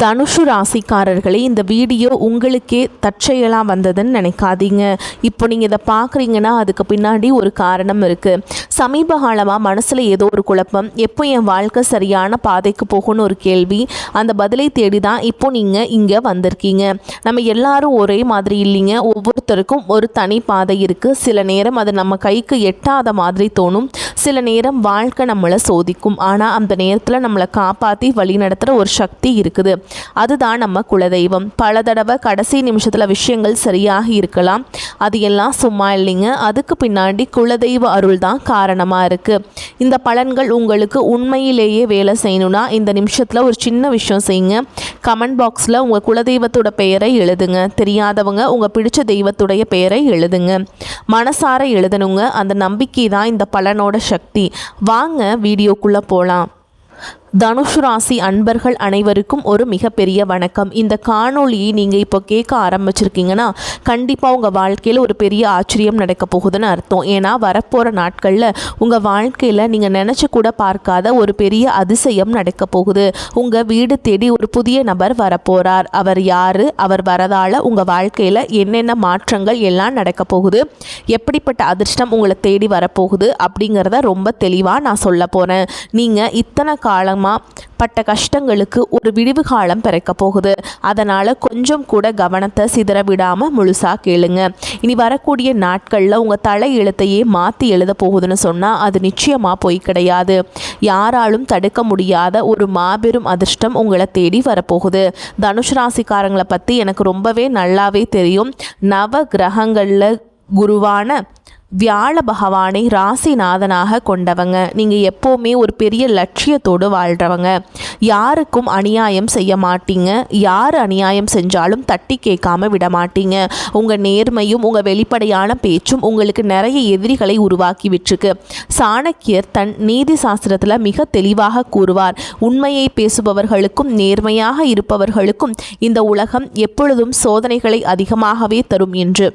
தனுஷு ராசிக்காரர்களே, இந்த வீடியோ உங்களுக்கே தற்செயலாக வந்ததுன்னு நினைக்காதீங்க. இப்போ நீங்கள் இதை பார்க்குறீங்கன்னா அதுக்கு பின்னாடி ஒரு காரணம் இருக்குது. சமீப காலமாக மனசில் ஏதோ ஒரு குழப்பம், எப்போ என் வாழ்க்கை சரியான பாதைக்கு போகும்னு ஒரு கேள்வி. அந்த பதிலை தேடி தான் இப்போ நீங்கள் இங்கே வந்திருக்கீங்க. நம்ம எல்லாரும் ஒரே மாதிரி இல்லைங்க. ஒவ்வொருத்தருக்கும் ஒரு தனி பாதை இருக்குது. சில நேரம் அது நம்ம கைக்கு எட்டாத மாதிரி தோணும். சில நேரம் வாழ்க்கை நம்மளை சோதிக்கும். ஆனால் அந்த நேரத்தில் நம்மளை காப்பாற்றி வழி நடத்துகிற ஒரு சக்தி இருக்குது. அதுதான் நம்ம குலதெய்வம். பல தடவை கடைசி நிமிஷத்தில் விஷயங்கள் சரியாக இருக்கலாம். அது எல்லாம் சும்மா இல்லைங்க. அதுக்கு பின்னாடி குலதெய்வ அருள் தான் காரணமாக இருக்குது. இந்த பலன்கள் உங்களுக்கு உண்மையிலேயே வேலை செய்யணும்னா இந்த நிமிஷத்தில் ஒரு சின்ன விஷயம் செய்யுங்க. கமெண்ட் பாக்ஸில் உங்கள் குலதெய்வத்தோட பெயரை எழுதுங்க. தெரியாதவங்க உங்கள் பிடிச்ச தெய்வத்துடைய பெயரை எழுதுங்க. மனசார எழுதணுங்க. அந்த நம்பிக்கை தான் இந்த பலனோட சக்தி. வாங்க வீடியோக்குள்ளே போகலாம். தனுஷு ராசி அன்பர்கள் அனைவருக்கும் ஒரு மிகப்பெரிய வணக்கம். இந்த காணொளியை நீங்கள் இப்போ கேட்க ஆரம்பிச்சிருக்கீங்கன்னா கண்டிப்பாக உங்கள் வாழ்க்கையில் ஒரு பெரிய ஆச்சரியம் நடக்க போகுதுன்னு அர்த்தம். ஏன்னா வரப்போகிற நாட்களில் உங்கள் வாழ்க்கையில் நீங்கள் நினச்சி கூட பார்க்காத ஒரு பெரிய அதிசயம் நடக்க போகுது. உங்கள் வீடு தேடி ஒரு புதிய நபர் வரப்போகிறார். அவர் யார்? அவர் வரதால் உங்கள் வாழ்க்கையில் என்னென்ன மாற்றங்கள் எல்லாம் நடக்க போகுது, எப்படிப்பட்ட அதிர்ஷ்டம் உங்களை தேடி வரப்போகுது அப்படிங்கிறத ரொம்ப தெளிவாக நான் சொல்ல போகிறேன். நீங்கள் இத்தனை காலம் பட்ட கஷ்டங்களுக்கு ஒரு விடிவு காலம் பிறக்க போகுது. அதனால் கொஞ்சம் கூட கவனத்தை சிதற விடாமல் முழுசாக கேளுங்க. இனி வரக்கூடிய நாட்களில் உங்கள் தலை எழுத்தையே மாற்றி எழுத போகுதுன்னு சொன்னால் அது நிச்சயமாக போய் கிடையாது. யாராலும் தடுக்க முடியாத ஒரு மாபெரும் அதிர்ஷ்டம் உங்களை தேடி வரப்போகுது. தனுஷ் ராசிக்காரங்களை பற்றி எனக்கு ரொம்பவே நல்லாவே தெரியும். நவ கிரகங்களில் குருவான வியாழ பகவானை ராசிநாதனாக கொண்டவங்க. நீங்கள் எப்போவுமே ஒரு பெரிய லட்சியத்தோடு வாழ்கிறவங்க. யாருக்கும் அநியாயம் செய்ய மாட்டீங்க. யார் அநியாயம் செஞ்சாலும் தட்டி கேட்காம விட மாட்டீங்க. உங்கள் நேர்மையும் உங்கள் வெளிப்படையான பேச்சும் உங்களுக்கு நிறைய எதிரிகளை உருவாக்கி விட்டுருக்கு. சாணக்கியர் தன் நீதி சாஸ்திரத்தில் மிக தெளிவாக கூறுவார், உண்மையை பேசுபவர்களுக்கும் நேர்மையாக இருப்பவர்களுக்கும் இந்த உலகம் எப்பொழுதும் சோதனைகளை அதிகமாகவே தரும் என்று.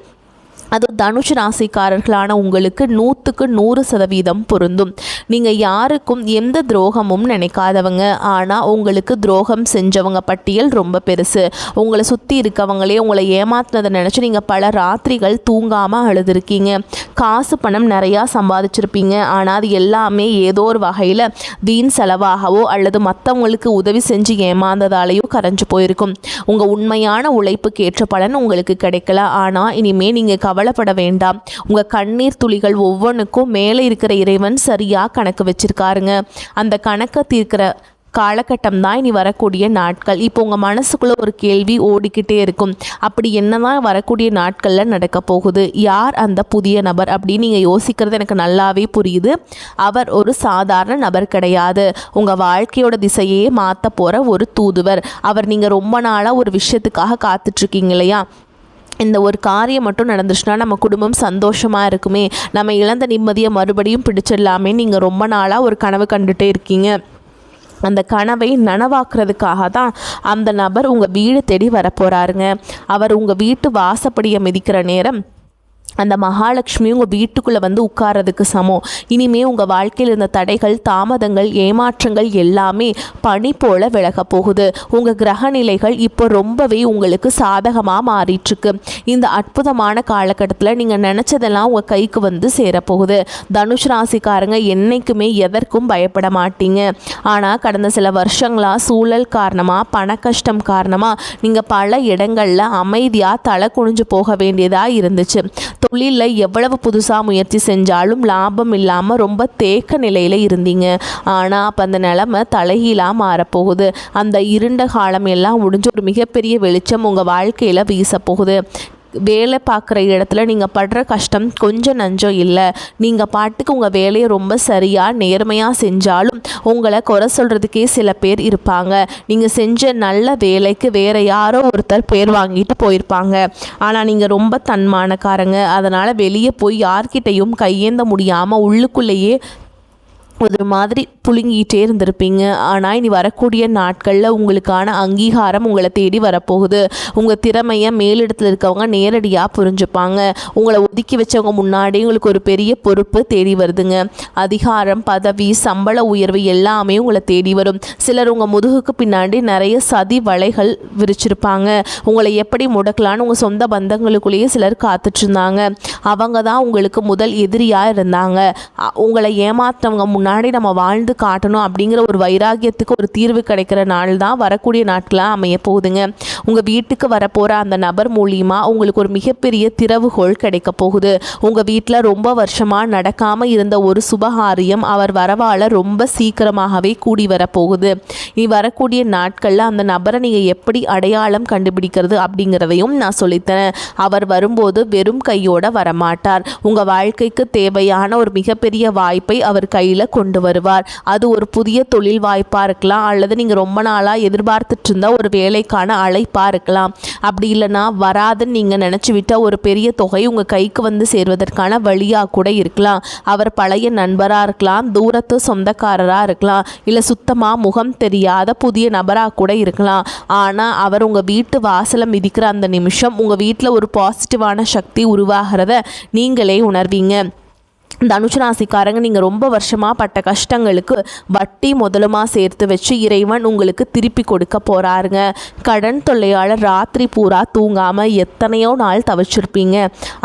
அது தனுஷ் ராசிக்காரர்களான உங்களுக்கு 100க்கு 100% பொருந்தும். நீங்கள் யாருக்கும் எந்த துரோகமும் நினைக்காதவங்க. ஆனால் உங்களுக்கு துரோகம் செஞ்சவங்க பட்டியல் ரொம்ப பெருசு. உங்களை சுற்றி இருக்கவங்களே உங்களை ஏமாத்தினதை நினச்சி நீங்கள் பல ராத்திரிகள் தூங்காமல் அழுதுருக்கீங்க. காசு பணம் நிறையா சம்பாதிச்சிருப்பீங்க. ஆனால் அது எல்லாமே ஏதோ ஒரு வகையில் வீண் செலவாகவோ அல்லது மற்றவங்களுக்கு உதவி செஞ்சு ஏமாந்ததாலேயோ கரைஞ்சு போயிருக்கும். உங்கள் உண்மையான உழைப்புக்கு ஏற்ற பலன் உங்களுக்கு கிடைக்கல. ஆனால் இனிமேல் நீங்கள் கவலைப்பட வேண்டாம். உங்கள் கண்ணீர் துளிகள் ஒவ்வொன்றுக்கும் மேலே இருக்கிற இறைவன் சரியாக கணக்கு வச்சிருக்காருங்க. அந்த கணக்கை தீர்க்கிற காலகட்டம் தான் இனி வரக்கூடிய நாட்கள். இப்போ உங்கள் மனசுக்குள்ளே ஒரு கேள்வி ஓடிக்கிட்டே இருக்கும், அப்படி என்னதான் வரக்கூடிய நாட்களில் நடக்க போகுது, யார் அந்த புதிய நபர் அப்படின்னு நீங்கள் யோசிக்கிறது எனக்கு நல்லாவே புரியுது. அவர் ஒரு சாதாரண நபர் கிடையாது. உங்கள் வாழ்க்கையோட திசையே மாற்ற போகிற ஒரு தூதுவர். அவர் நீங்கள் ரொம்ப நாளாக ஒரு விஷயத்துக்காக காத்துட்ருக்கீங்க இல்லையா? இந்த ஒரு காரியம் மட்டும் நடந்துச்சுன்னா நம்ம குடும்பம் சந்தோஷமாக இருக்குமே, நம்ம இழந்த நிம்மதியை மறுபடியும் பிடிச்சிடலாமே, நீங்கள் ரொம்ப நாளாக ஒரு கனவு கண்டுகிட்டே இருக்கீங்க. அந்த கனவை நனவாக்குறதுக்காக தான் அந்த நபர் உங்கள் வீடு தேடி வரப்போகிறாருங்க. அவர் உங்கள் வீட்டு வாசப்படியை மிதிக்கிற நேரம் அந்த மகாலட்சுமி உங்கள் வீட்டுக்குள்ளே வந்து உட்கார்றதுக்கு சமம். இனிமே உங்கள் வாழ்க்கையில் இருந்த தடைகள், தாமதங்கள், ஏமாற்றங்கள் எல்லாமே பனி போல விலக போகுது. உங்கள் கிரக நிலைகள் இப்போ ரொம்பவே உங்களுக்கு சாதகமாக மாறிட்டுருக்கு. இந்த அற்புதமான காலகட்டத்தில் நீங்கள் நினச்சதெல்லாம் உங்கள் கைக்கு வந்து சேரப்போகுது. தனுஷ் ராசிக்காரங்க என்றைக்குமே எதற்கும் பயப்பட மாட்டீங்க. ஆனால் கடந்த சில வருஷங்களாக சூழல் காரணமாக, பண கஷ்டம் காரணமாக நீங்கள் பல இடங்களில் அமைதியாக தலை குனிஞ்சு போக வேண்டியதாக இருந்துச்சு. தொழிலில் எவ்வளவு புதுசாக முயற்சி செஞ்சாலும் லாபம் இல்லாமல் ரொம்ப தேக்க நிலையில் இருந்தீங்க. ஆனால் அப்போ அந்த நிலைமை தலைகீழாக மாறப்போகுது. அந்த இருண்ட காலம் எல்லாம் முடிஞ்சு ஒரு மிகப்பெரிய வெளிச்சம் உங்கள் வாழ்க்கையில் வீசப்போகுது. வேலை பார்க்குற இடத்துல நீங்கள் படுற கஷ்டம் கொஞ்சம் நஞ்சம் இல்லை. நீங்கள் பாட்டுக்கு உங்கள் வேலையை ரொம்ப சரியாக நேர்மையாக செஞ்சாலும் உங்களை குறை சொல்கிறதுக்கே சில பேர் இருப்பாங்க. நீங்கள் செஞ்ச நல்ல வேலைக்கு வேறு யாரோ ஒருத்தர் பேர் வாங்கிட்டு போயிருப்பாங்க. ஆனால் நீங்கள் ரொம்ப தன்மானக்காரங்க. அதனால் வெளியே போய் யார்கிட்டையும் கையேந்த முடியாமல் உள்ளுக்குள்ளேயே ஒரு மாதிரி புழுங்கிட்டே இருந்திருப்பீங்க. ஆனால் இனி வரக்கூடிய நாட்களில் உங்களுக்கான அங்கீகாரம் உங்களை தேடி வரப்போகுது. உங்கள் திறமையை மேலிடத்தில் இருக்கவங்க நேரடியாக புரிஞ்சுப்பாங்க. உங்களை ஒதுக்கி வச்சவங்க முன்னாடி உங்களுக்கு ஒரு பெரிய பொறுப்பு தேடி வருதுங்க. அதிகாரம், பதவி, சம்பள உயர்வு எல்லாமே உங்களை தேடி வரும். சிலர் உங்கள் முதுகுக்கு பின்னாடி நிறைய சதி வலைகள் விரிச்சிருப்பாங்க. உங்களை எப்படி முடக்கலான்னு உங்கள் சொந்த பந்தங்களுக்குள்ளேயே சிலர் காத்துட்ருந்தாங்க. அவங்க தான் உங்களுக்கு முதல் எதிரியாக இருந்தாங்க. உங்களை ஏமாற்றவங்க முன்னாடி நம்ம வாழ்ந்து காட்டணும் அப்படிங்கிற ஒரு வைராகியத்துக்கு ஒரு தீர்வு கிடைக்கிற நாள் தான் வரக்கூடிய நாட்களாக அமைய போகுதுங்க. உங்கள் வீட்டுக்கு வரப்போகிற அந்த நபர் மூலியமாக உங்களுக்கு ஒரு மிகப்பெரிய திறவுகோள் கிடைக்க போகுது. உங்கள் வீட்டில் ரொம்ப வருஷமாக நடக்காமல் இருந்த ஒரு சுபகாரியம் அவர் வரவால் ரொம்ப சீக்கிரமாகவே கூடி வரப்போகுது. இனி வரக்கூடிய நாட்களில் அந்த நபரை நீங்கள் எப்படி அடையாளம் கண்டுபிடிக்கிறது அப்படிங்கிறதையும் நான் சொல்லித்தரேன். அவர் வரும்போது வெறும் கையோடு வரமாட்டார். உங்கள் வாழ்க்கைக்கு தேவையான ஒரு மிகப்பெரிய வாய்ப்பை அவர் கையில் கொண்டு வருவார். அது ஒரு புதிய தொழில் வாய்ப்பாக இருக்கலாம், அல்லது நீங்கள் ரொம்ப நாளாக எதிர்பார்த்துட்டு இருந்த ஒரு வேலைக்கான அழைப்பாக இருக்கலாம். அப்படி இல்லைன்னா வராதுன்னு நீங்கள் நினச்சி விட்டால் ஒரு பெரிய தொகை உங்கள் கைக்கு வந்து சேர்வதற்கான வழியாக கூட இருக்கலாம். அவர் பழைய நண்பராக இருக்கலாம், தூரத்து சொந்தக்காரராக இருக்கலாம், இல்லை சுத்தமாக முகம் தெரியாத புதிய நபராக கூட இருக்கலாம். ஆனால் அவர் உங்கள் வீட்டு வாசலை மிதிக்கிற அந்த நிமிஷம் உங்கள் வீட்டில் ஒரு பாசிட்டிவான சக்தி உருவாகிறத நீங்களே உணர்வீங்க. தனுசு ராசிக்காரங்க, நீங்கள் ரொம்ப வருஷமாக பட்ட கஷ்டங்களுக்கு வட்டி முதலுமாக சேர்த்து வச்சு இறைவன் உங்களுக்கு திருப்பி கொடுக்க போகிறாருங்க. கடன் தொல்லையால் ராத்திரி பூரா தூங்காமல் எத்தனையோ நாள் தவிச்சிருப்பீங்க.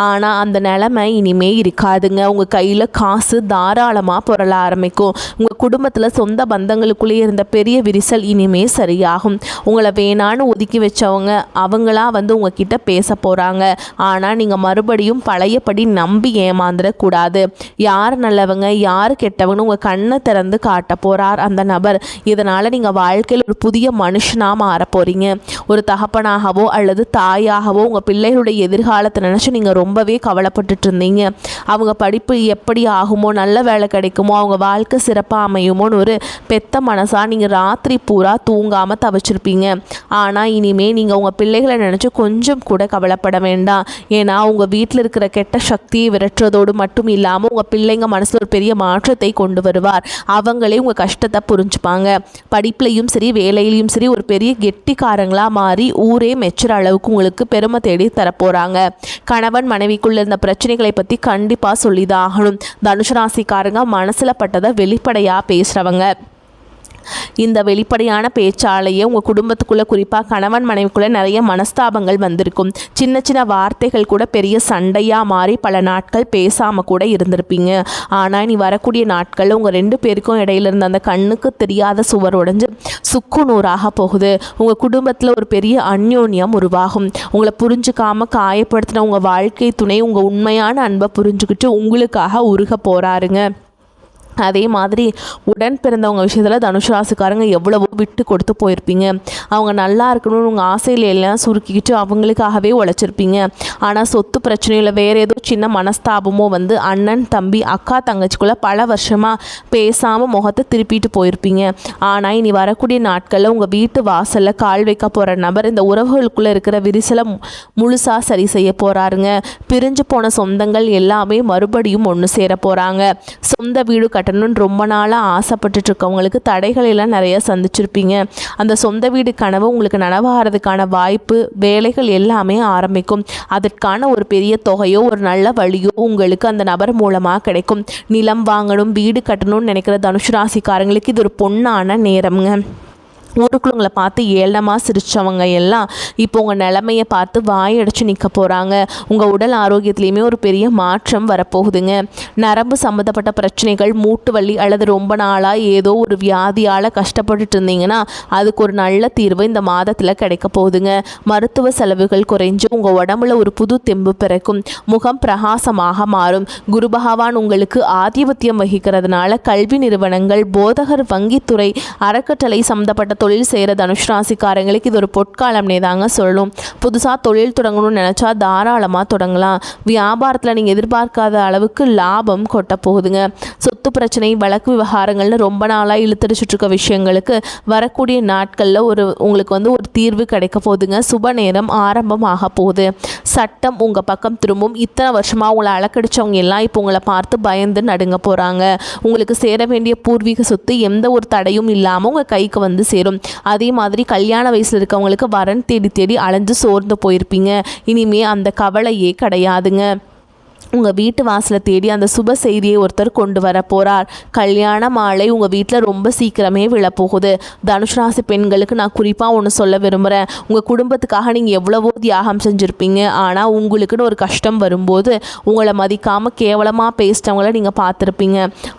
ஆனால் அந்த நிலைமை இனிமே இருக்காதுங்க. உங்கள் கையில் காசு தாராளமாக புரள ஆரம்பிக்கும். உங்கள் குடும்பத்தில் சொந்த பந்தங்களுக்குள்ளேயே இருந்த பெரிய விரிசல் இனிமே சரியாகும். உங்களை வேணான்னு ஒதுக்கி வச்சவங்க அவங்களா வந்து உங்ககிட்ட பேச போகிறாங்க. ஆனால் நீங்கள் மறுபடியும் பழையபடி நம்பி ஏமாந்துடக்கூடாது. யார் நல்லவங்க யார் கெட்டவங்கன்னு உங்கள் கண்ணை திறந்து காட்ட போகிறார் அந்த நபர். இதனால் நீங்கள் வாழ்க்கையில் ஒரு புதிய மனுஷனாக மாற போகிறீங்க. ஒரு தகப்பனாகவோ அல்லது தாயாகவோ உங்கள் பிள்ளைகளுடைய எதிர்காலத்தை நினச்சி நீங்கள் ரொம்பவே கவலைப்பட்டுட்டு இருந்தீங்க. அவங்க படிப்பு எப்படி ஆகுமோ, நல்ல வேலை கிடைக்குமோ, அவங்க வாழ்க்கை சிறப்பாக அமையுமோன்னு ஒரு பெத்த மனசாக நீங்கள் ராத்திரி பூரா தூங்காமல் தவிச்சிருப்பீங்க. ஆனால் இனிமேல் நீங்கள் உங்கள் பிள்ளைகளை நினச்சி கொஞ்சம் கூட கவலைப்பட வேண்டாம். ஏன்னா உங்கள் வீட்டில் இருக்கிற கெட்ட சக்தியை விரட்டுறதோடு மட்டும் இல்லாமல் உங்கள் பிள்ளைங்க மனசில் ஒரு பெரிய மாற்றத்தை கொண்டு வருவார். அவங்களே உங்கள் கஷ்டத்தை புரிஞ்சுப்பாங்க. படிப்புலையும் சரி வேலையிலையும் சரி ஒரு பெரிய கெட்டிக்காரங்களாக மாறி ஊரே மெச்சுற அளவுக்கு உங்களுக்கு பெருமை தேடி தரப்போகிறாங்க. கணவன் மனைவிக்குள்ள இருந்த பிரச்சனைகளை பற்றி கண்டிப்பாக சொல்லிதான் ஆகணும். தனுசு ராசிக்காரங்க மனசில் பட்டதை வெளிப்படையாக பேசுகிறவங்க. இந்த வெளிப்படையான பேச்சாலேயே உங்கள் குடும்பத்துக்குள்ளே குறிப்பாக கணவன் மனைவிக்குள்ளே நிறைய மனஸ்தாபங்கள் வந்திருக்கும். சின்ன சின்ன வார்த்தைகள் கூட பெரிய சண்டையாக மாறி பல நாட்கள் பேசாமல் கூட இருந்திருப்பீங்க. ஆனால் நீ வரக்கூடிய நாட்களில் உங்கள் 2 பேருக்கும் இடையில இருந்த அந்த கண்ணுக்கு தெரியாத சுவர் உடைஞ்சு சுக்கு நூறாக போகுது. உங்கள் குடும்பத்தில் ஒரு பெரிய அந்யோன்யம் உருவாகும். உங்களை புரிஞ்சுக்காமல் காயப்படுத்தின உங்கள் வாழ்க்கை துணை உங்கள் உண்மையான அன்பை புரிஞ்சுக்கிட்டு உங்களுக்காக உருக போகிறாருங்க. அதே மாதிரி உடன் பிறந்தவங்க விஷயத்தில் தனுசு ராசிக்காரங்க எவ்வளவோ விட்டு கொடுத்து போயிருப்பீங்க. அவங்க நல்லா இருக்கணும்னு உங்கள் ஆசையில் எல்லாம் சுருக்கிக்கிட்டு அவங்களுக்காகவே உழைச்சிருப்பீங்க. ஆனால் சொத்து பிரச்சனையில் வேறு ஏதோ சின்ன மனஸ்தாபமோ வந்து அண்ணன் தம்பி அக்கா தங்கச்சிக்குள்ளே பல வருஷமாக பேசாமல் முகத்தை திருப்பிட்டு போயிருப்பீங்க. ஆனால் இனி வரக்கூடிய நாட்களில் உங்கள் வீட்டு வாசலில் கால் வைக்க போகிற நபர் இந்த உறவுகளுக்குள்ளே இருக்கிற விரிசலை முழுசாக சரி செய்ய போகிறாருங்க. பிரிஞ்சு போன சொந்தங்கள் எல்லாமே மறுபடியும் ஒன்று சேர போகிறாங்க. சொந்த வீடு கட்டணும்னு ரொம்ப நாளாக ஆசைப்பட்டுட்டு இருக்கவங்களுக்கு தடைகள் எல்லாம் நிறைய சந்திச்சிருப்பீங்க. அந்த சொந்த வீடு கனவு உங்களுக்கு நனவாகிறதுக்கான வாய்ப்பு, வேலைகள் எல்லாமே ஆரம்பிக்கும். அதற்கான ஒரு பெரிய தொகையோ ஒரு நல்ல வழியோ உங்களுக்கு அந்த நபர் மூலமாக கிடைக்கும். நிலம் வாங்கணும், வீடு கட்டணும்னு நினைக்கிற தனுசு ராசிக்காரங்களுக்கு இது ஒரு பொன்னான நேரம்ங்க. ஊருக்குள்ள உங்களை பார்த்து ஏளனமாக சிரித்தவங்க எல்லாம் இப்போ உங்கள் நிலைமையை பார்த்து வாயடைச்சு நிற்க போகிறாங்க. உங்கள் உடல் ஆரோக்கியத்துலேயுமே ஒரு பெரிய மாற்றம் வரப்போகுதுங்க. நரம்பு சம்மந்தப்பட்ட பிரச்சனைகள், மூட்டு வலி அல்லது ரொம்ப நாளாக ஏதோ ஒரு வியாதியால் கஷ்டப்பட்டுட்டு இருந்தீங்கன்னா அதுக்கு ஒரு நல்ல தீர்வு இந்த மாதத்தில் கிடைக்க போகுதுங்க. மருத்துவ செலவுகள் குறைஞ்சு உங்கள் உடம்புல ஒரு புது தெம்பு பிறக்கும். முகம் பிரகாசமாக மாறும். குரு பகவான் உங்களுக்கு ஆதிபத்தியம் வகிக்கிறதுனால கல்வி நிறுவனங்கள், போதகர், வங்கித்துறை, அறக்கட்டளை சம்மந்தப்பட்ட தொழில் செய்கிற தனுஷ் ராசிக்காரங்களுக்கு இது ஒரு பொற்காலம்னே தாங்க சொல்லணும். புதுசாக தொழில் தொடங்கணும்னு நினச்சா தாராளமாக தொடங்கலாம். வியாபாரத்தில் நீங்கள் எதிர்பார்க்காத அளவுக்கு லாபம் கொட்ட போகுதுங்க. சொத்து பிரச்சனை, வழக்கு விவகாரங்கள்னு ரொம்ப நாளாக இழுத்தடிச்சிட்டு இருக்க விஷயங்களுக்கு வரக்கூடிய நாட்களில் உங்களுக்கு ஒரு தீர்வு கிடைக்க போகுதுங்க. சுப நேரம் ஆரம்பம் ஆக போகுது. சட்டம் உங்கள் பக்கம் திரும்பும். இத்தனை வருஷமாக உங்களை அலக்கடிச்சவங்க எல்லாம் இப்போ உங்களை பார்த்து பயந்து நடுங்க போகிறாங்க. உங்களுக்கு சேர வேண்டிய பூர்வீக சொத்து எந்த ஒரு தடையும் இல்லாமல் உங்கள் கைக்கு சேரும். அதே மாதிரி கல்யாண வயசில் இருக்கவங்களுக்கு வரன் தேடி தேடி அலைஞ்சு சோர்ந்து போயிருப்பீங்க. இனிமே அந்த கவலையே கிடையாதுங்க. உங்கள் வீட்டு வாசலை தேடி அந்த சுப செய்தியை ஒருத்தர் கொண்டு வர போகிறார். கல்யாண மாலை உங்கள் வீட்டில் ரொம்ப சீக்கிரமே விழப்போகுது. தனுஷ் ராசி பெண்களுக்கு நான் குறிப்பாக ஒன்று சொல்ல விரும்புகிறேன். உங்கள் குடும்பத்துக்காக நீங்கள் எவ்வளவோ தியாகம் செஞ்சுருப்பீங்க. ஆனால் உங்களுக்குன்னு ஒரு கஷ்டம் வரும்போது உங்களை மதிக்காமல் கேவலமாக பேசிட்டவங்கள நீங்கள் பார்த்துருப்பீங்க.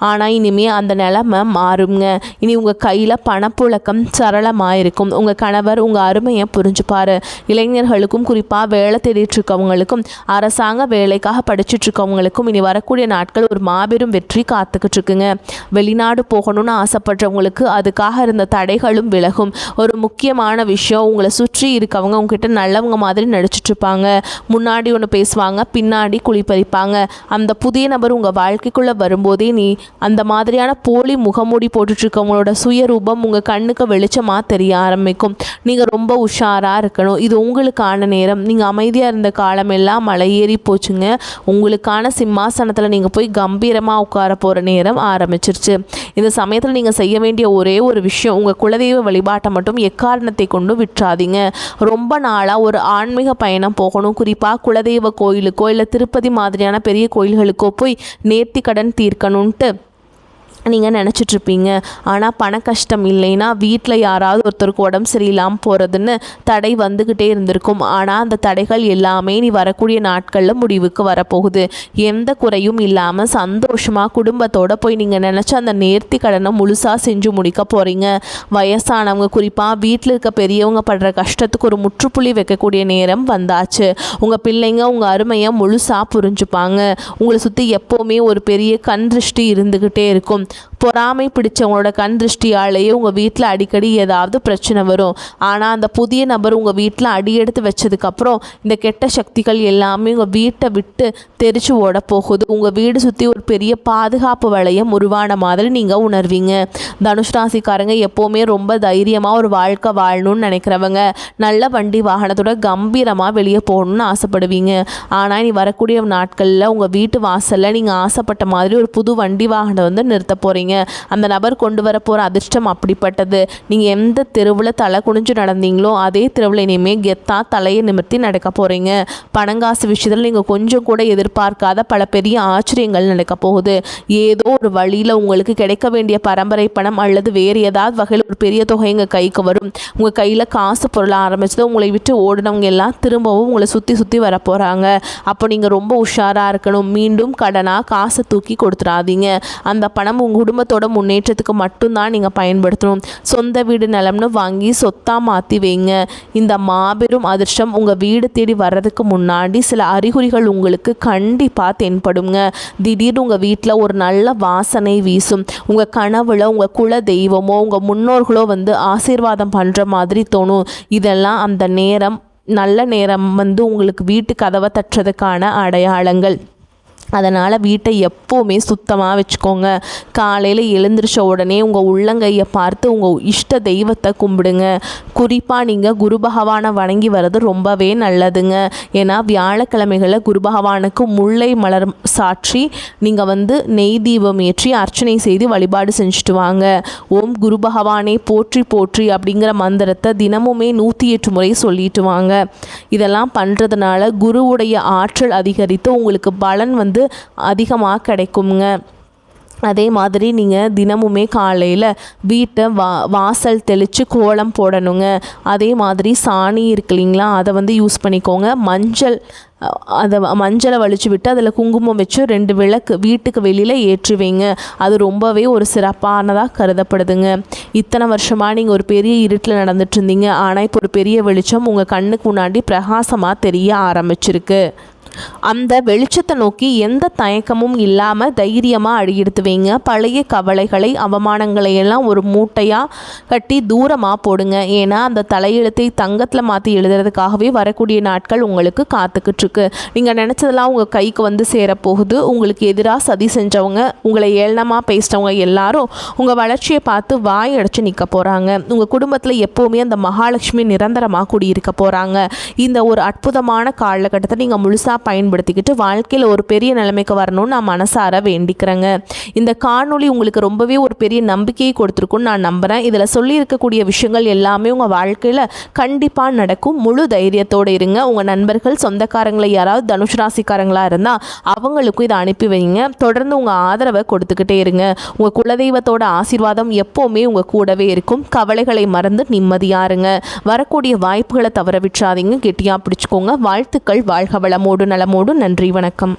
ஆனால் இனிமேல் அந்த நிலைமை மாறுங்க. இனி உங்கள் கையில் பணப்புழக்கம் சரளமாக இருக்கும். உங்கள் கணவர் உங்கள் அருமையை புரிஞ்சுப்பார். இளைஞர்களுக்கும் குறிப்பாக வேலை தேடிட்டு இருக்கவங்களுக்கும் அரசாங்க வேலைக்காக படிச்சுட்டு இருக்கவங்களுக்கும் இனி வரக்கூடிய நாட்கள் ஒரு மாபெரும் வெற்றி காத்துக்கிட்டு இருக்குங்க. வெளிநாடு போகணும்னு ஆசைப்படுறவங்களுக்கு அதுக்காக இருந்த தடைகளும் விலகும். ஒரு முக்கியமான விஷயம், உங்களை சுற்றி இருக்கவங்க உங்ககிட்ட நல்லவங்க மாதிரி நடிச்சிட்டு இருப்பாங்க. முன்னாடி ஒன்று பேசுவாங்க, பின்னாடி குழிப்பறிப்பாங்க. அந்த புதிய நபர் உங்கள் வாழ்க்கைக்குள்ளே வரும்போதே நீ அந்த மாதிரியான போலி முகமூடி போட்டுட்டு இருக்கவங்களோட சுயரூபம் உங்கள் கண்ணுக்கு வெளிச்சமாக தெரிய ஆரம்பிக்கும். நீங்கள் ரொம்ப உஷாராக இருக்கணும். இது உங்களுக்கான நேரம். நீங்கள் அமைதியாக இருந்த காலமெல்லாம் மலையேறி போச்சுங்க. உங்களுக்கான சிம்மாசனத்தில் நீங்கள் போய் கம்பீரமாக உட்கார போகிற நேரம் ஆரம்பிச்சிருச்சு. இந்த சமயத்தில் நீங்கள் செய்ய வேண்டிய ஒரே ஒரு விஷயம், உங்கள் குலதெய்வ வழிபாட்டை மட்டும் எக்காரணத்தை கொண்டு விட்டுறாதீங்க. ரொம்ப நாளாக ஒரு ஆன்மீக பயணம் போகணும், குறிப்பாக குலதெய்வ கோயிலுக்கோ இல்லை திருப்பதி மாதிரியான பெரிய கோயில்களுக்கோ போய் நேர்த்தி கடன் தீர்க்கணுன்ட்டு நீங்கள் நினச்சிட்ருப்பீங்க. ஆனால் பண கஷ்டம் இல்லைன்னா வீட்டில் யாராவது ஒருத்தருக்கு உடம்பு சரியில்லாமல் போகிறதுன்னு தடை வந்துக்கிட்டே இருந்திருக்கும். ஆனால் அந்த தடைகள் எல்லாமே நீ வரக்கூடிய நாட்களில் முடிவுக்கு வரப்போகுது. எந்த குறையும் இல்லாமல் சந்தோஷமாக குடும்பத்தோடு போய் நீங்கள் நினச்ச அந்த நேர்த்தி கடனை முழுசாக செஞ்சு முடிக்க போகிறீங்க. வயசானவங்க, குறிப்பாக வீட்டில் இருக்க பெரியவங்க படுற கஷ்டத்துக்கு ஒரு முற்றுப்புள்ளி வைக்கக்கூடிய நேரம் வந்தாச்சு. உங்கள் பிள்ளைங்க உங்கள் அருமையை முழுசாக புரிஞ்சுப்பாங்க. உங்களை சுற்றி எப்போவுமே ஒரு பெரிய கண் திருஷ்டி இருந்துக்கிட்டே இருக்கும். பொறாமை பிடிச்சவங்களோட கண் திருஷ்டியாலேயே உங்கள் வீட்டில் அடிக்கடி ஏதாவது பிரச்சனை வரும். ஆனால் அந்த புதிய நபர் உங்கள் வீட்டில் அடியெடுத்து வச்சதுக்கப்புறம் இந்த கெட்ட சக்திகள் எல்லாமே உங்கள் வீட்டை விட்டு தெரிச்சு ஓட போகுது. உங்கள் வீடு சுற்றி ஒரு பெரிய பாதுகாப்பு வளையம் உருவான மாதிரி நீங்கள் உணர்வீங்க. தனுஷ் ராசிக்காரங்க எப்போவுமே ரொம்ப தைரியமாக ஒரு வாழ்க்கை வாழணும்னு நினைக்கிறவங்க, நல்ல வண்டி வாகனத்தோட கம்பீரமாக வெளியே போகணும்னு ஆசைப்படுவீங்க. ஆனால் இனி வரக்கூடிய நாட்களில் உங்கள் வீட்டு வாசலில் நீங்கள் ஆசைப்பட்ட மாதிரி ஒரு புது வண்டி வாகனம் நிறுத்த போகிறீங்க. அந்த நபர் கொண்டு வர போகிற அதிர்ஷ்டம் அப்படிப்பட்டது. நீங்கள் எந்த தெருவில் தலை குனிஞ்சு நடந்தீங்களோ அதே தெருவில் இனிமேல் கெத்தா தலையை நிமிர்த்தி நடக்க போகிறீங்க. பணங்காசு விஷயத்தில் நீங்கள் கொஞ்சம் கூட எதிர்பார்க்காத பல பெரிய ஆச்சரியங்கள் நடக்க போகுது. ஏதோ ஒரு வழியில் உங்களுக்கு கிடைக்க வேண்டிய பரம்பரை பணம் அல்லது வேறு ஏதாவது வகையில் ஒரு பெரிய தொகை எங்கள் கைக்கு வரும். உங்கள் கையில் காசு பொருள ஆரம்பிச்சது உங்களை விட்டு ஓடினவங்க எல்லாம் திரும்பவும் உங்களை சுற்றி சுற்றி வர போகிறாங்க. அப்போ நீங்கள் ரொம்ப உஷாராக இருக்கணும். மீண்டும் கடனாக காசை தூக்கி கொடுத்துடாதீங்க. அந்த பணம் உங்கள் குடும்பத்தோட முன்னேற்றத்துக்கு மட்டும்தான் நீங்கள் பயன்படுத்தணும். சொந்த வீடு நிலம்னு வாங்கி சொத்தாக மாற்றி வைங்க. இந்த மாபெரும் அதிர்ஷ்டம் உங்கள் வீடு தேடி வர்றதுக்கு முன்னாடி சில அறிகுறிகள் உங்களுக்கு கண்டிப்பாக தென்படுங்க. திடீர்னு உங்கள் வீட்டில் ஒரு நல்ல வாசனை வீசும். உங்கள் கனவுல உங்கள் குல தெய்வமோ உங்கள் முன்னோர்களோ ஆசீர்வாதம் பண்ணுற மாதிரி தோணும். இதெல்லாம் அந்த நேரம், நல்ல நேரம் உங்களுக்கு வீட்டு கதவை தட்டுறதுக்கான அடையாளங்கள். அதனால் வீட்டை எப்போவுமே சுத்தமாக வச்சுக்கோங்க. காலையில் எழுந்திரிச்ச உடனே உங்கள் உள்ளங்கையை பார்த்து உங்கள் இஷ்ட தெய்வத்தை கும்பிடுங்க. குறிப்பாக நீங்கள் குரு பகவானை வணங்கி வர்றது ரொம்பவே நல்லதுங்க. ஏன்னா வியாழக்கிழமைகளில் குரு பகவானுக்கு முல்லை மலர் சாற்றி நீங்கள் நெய் தீபம் ஏற்றி அர்ச்சனை செய்து வழிபாடு செஞ்சுட்டு வாங்க. ஓம் குரு பகவானே போற்றி போற்றி அப்படிங்கிற மந்திரத்தை தினமுமே 108 முறை சொல்லிட்டு வாங்க. இதெல்லாம் பண்ணுறதுனால குருவுடைய ஆற்றல் அதிகரித்து உங்களுக்கு பலன் அதிகமாக கிடைக்குங்க. அதே மாதிரி நீங்கள் தினமுமே காலையில் வீட்டை வாசல் தெளித்து கோலம் போடணுங்க. அதே மாதிரி சாணி இருக்கு இல்லைங்களா, அதை யூஸ் பண்ணிக்கோங்க. மஞ்சளை வலிச்சு விட்டு அதில் குங்குமம் வச்சு 2 விளக்கு வீட்டுக்கு வெளியில் ஏற்றி வைங்க. அது ரொம்பவே ஒரு சிறப்பானதாக கருதப்படுதுங்க. இத்தனை வருஷமாக நீங்கள் ஒரு பெரிய இருட்டில் நடந்துட்டு இருந்தீங்க. ஆனால் இப்போ ஒரு பெரிய வெளிச்சம் உங்கள் கண்ணுக்கு முன்னாடி பிரகாசமாக தெரிய ஆரம்பிச்சிருக்கு. அந்த வெளிச்சத்தை நோக்கி எந்த தயக்கமும் இல்லாமல் தைரியமாக அடியெடுத்து வைங்க. பழைய கவலைகளை அவமானங்களை எல்லாம் ஒரு மூட்டையாக கட்டி தூரமாக போடுங்க. ஏன்னா அந்த தலையெழுத்தை தங்கத்தில் மாற்றி எழுதுறதுக்காகவே வரக்கூடிய நாட்கள் உங்களுக்கு காத்துக்கிட்டு இருக்கு. நீங்கள் நினச்சதெல்லாம் உங்கள் கைக்கு வந்து சேரப்போகுது. உங்களுக்கு எதிராக சதி செஞ்சவங்க, உங்களை ஏளனமாக பேசிட்டவங்க எல்லாரும் உங்கள் வளர்ச்சியை பார்த்து வாய் அடைச்சு நிற்க போகிறாங்க. உங்கள் குடும்பத்தில் எப்போவுமே அந்த மகாலட்சுமி நிரந்தரமாக குடியிருக்க போகிறாங்க. இந்த ஒரு அற்புதமான காலகட்டத்தை நீங்கள் முழுசாக பயன்படுத்திக்கிட்டு வாழ்க்கையில் ஒரு பெரிய நிலைமைக்கு வரணும்னு நான் மனசார வேண்டிக்கிறேங்க. இந்த காணொளி உங்களுக்கு ரொம்பவே ஒரு பெரிய நம்பிக்கையை கொடுத்துருக்குன்னு நான் நம்புகிறேன். இதில் சொல்லி இருக்கக்கூடிய விஷயங்கள் எல்லாமே உங்கள் வாழ்க்கையில் கண்டிப்பாக நடக்கும். முழு தைரியத்தோடு இருங்க. உங்கள் நண்பர்கள் சொந்தக்காரங்களை யாராவது தனுஷ் ராசிக்காரங்களாக இருந்தால் அவங்களுக்கும் இதை அனுப்பி வைங்க. தொடர்ந்து உங்கள் ஆதரவை கொடுத்துக்கிட்டே இருங்க. உங்கள் குலதெய்வத்தோட ஆசீர்வாதம் எப்போவுமே உங்கள் கூடவே இருக்கும். கவலைகளை மறந்து நிம்மதியாக இருங்க. வரக்கூடிய வாய்ப்புகளை தவற விட்டுறாதீங்க. கெட்டியாக பிடிச்சிக்கோங்க. வாழ்த்துக்கள். வாழ்க வளமோடு நலமோடு. நன்றி, வணக்கம்.